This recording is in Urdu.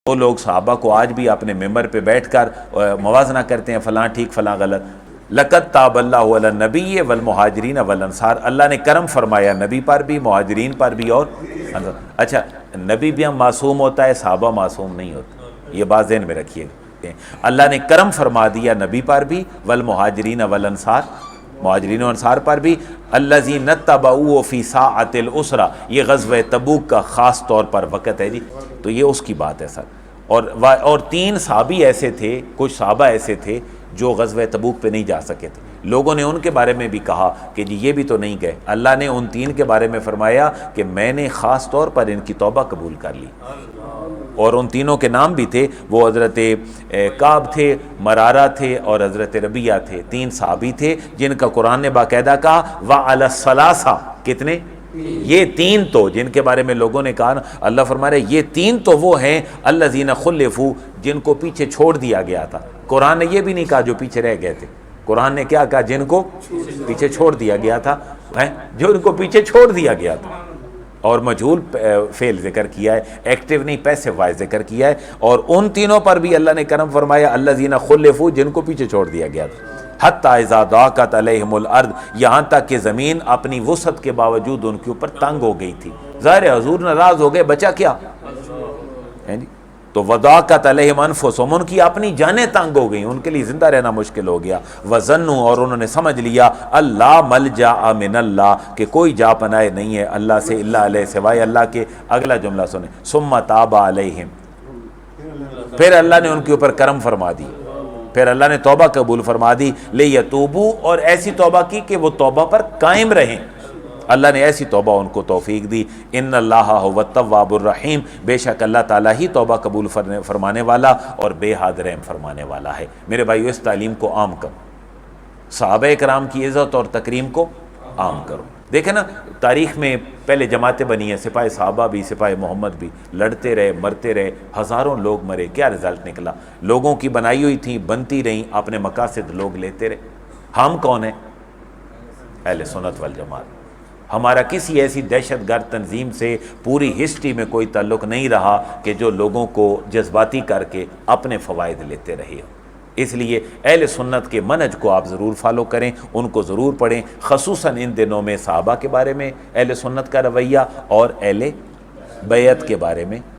وہ لوگ صحابہ کو آج بھی اپنے ممبر پہ بیٹھ کر موازنہ کرتے ہیں، فلاں ٹھیک فلاں غلط۔ لقد تاب اللہ علی النبی والمہاجرین والانصار، اللہ نے کرم فرمایا نبی پر بھی، مہاجرین پر بھی اور اچھا نبی بھی ہم معصوم ہوتا ہے، صحابہ معصوم نہیں ہوتا، یہ بات ذہن میں رکھیے۔ اللہ نے کرم فرما دیا نبی پر بھی، والمہاجرین والانصار، مہاجرین و انصار پر بھی، الذین اتبعوہ فی ساعۃ العسرہ، یہ غزوہ تبوک کا خاص طور پر وقت ہے جی، تو یہ اس کی بات ہے سر۔ اور 3 صحابی ایسے تھے، کچھ صحابہ ایسے تھے جو غزوہ تبوک پہ نہیں جا سکے تھے، لوگوں نے ان کے بارے میں بھی کہا کہ جی یہ بھی تو نہیں گئے، اللہ نے ان 3 کے بارے میں فرمایا کہ میں نے خاص طور پر ان کی توبہ قبول کر لی، اور ان تینوں کے نام بھی تھے، وہ حضرت کعب تھے، مرارہ تھے اور حضرت ربیعہ تھے، 3 صحابی تھے جن کا قرآن نے باقاعدہ کہا وَعَلَى الثَّلَاثَةِ، کتنے؟ یہ 3 تو جن کے بارے میں لوگوں نے کہا، اللہ فرما رہے یہ 3 تو وہ ہیں الذین خلفوا، جن کو پیچھے چھوڑ دیا گیا تھا۔ قرآن نے یہ بھی نہیں کہا جو پیچھے رہ گئے تھے، قرآن نے کیا کہا؟ جن کو پیچھے چھوڑ دیا گیا تھا، جو ان کو پیچھے چھوڑ دیا گیا تھا، اور مجہول فعل ذکر کیا ہے، ایکٹیو نہیں پیسو وائز ذکر کیا ہے، اور ان تینوں پر بھی اللہ نے کرم فرمایا الذین خلفوا، جن کو پیچھے چھوڑ دیا گیا تھا، حتی اذا ضاقت علیہم الارض، یہاں تک کہ زمین اپنی وسعت کے باوجود ان کے اوپر تنگ ہو گئی تھی۔ ظاہر ہے حضور ناراض ہو گئے، بچا کیا ہے جی؟ تو وضاقت علیہم انفسہم، ان کی اپنی جانیں تنگ ہو گئیں، ان کے لیے زندہ رہنا مشکل ہو گیا۔ وظنوا، اور انہوں نے سمجھ لیا اللہ ملجا من اللہ، کہ کوئی جا پناہ نہیں ہے اللہ سے الا علیہ، سوائے اللہ کے۔ اگلا جملہ سنیں، ثم تاب علیہم، پھر اللہ نے ان کے اوپر کرم فرما دی، پھر اللہ نے توبہ قبول فرما دی، لیتوبوا، اور ایسی توبہ کی کہ وہ توبہ پر قائم رہیں، اللہ نے ایسی توبہ ان کو توفیق دی۔ ان اللہ هو التواب الرحیم، بے شک اللہ تعالیٰ ہی توبہ قبول فرمانے والا اور بے حد رحم فرمانے والا ہے۔ میرے بھائیو، اس تعلیم کو عام کرو، صحابہ کرام کی عزت اور تکریم کو عام کرو۔ دیکھیں نا، تاریخ میں پہلے جماعتیں بنی ہیں، سپاہ صحابہ بھی، سپاہ محمد بھی، لڑتے رہے، مرتے رہے، ہزاروں لوگ مرے، کیا رزلٹ نکلا؟ لوگوں کی بنائی ہوئی تھیں، بنتی رہیں، اپنے مقاصد لوگ لیتے رہے۔ ہم کون ہیں؟ اہل سنت والجماعت۔ ہمارا کسی ایسی دہشت گرد تنظیم سے پوری ہسٹری میں کوئی تعلق نہیں رہا کہ جو لوگوں کو جذباتی کر کے اپنے فوائد لیتے رہے ہو۔ اس لیے اہل سنت کے منہج کو آپ ضرور فالو کریں، ان کو ضرور پڑھیں، خصوصاً ان دنوں میں صحابہ کے بارے میں اہل سنت کا رویہ اور اہل بیعت کے بارے میں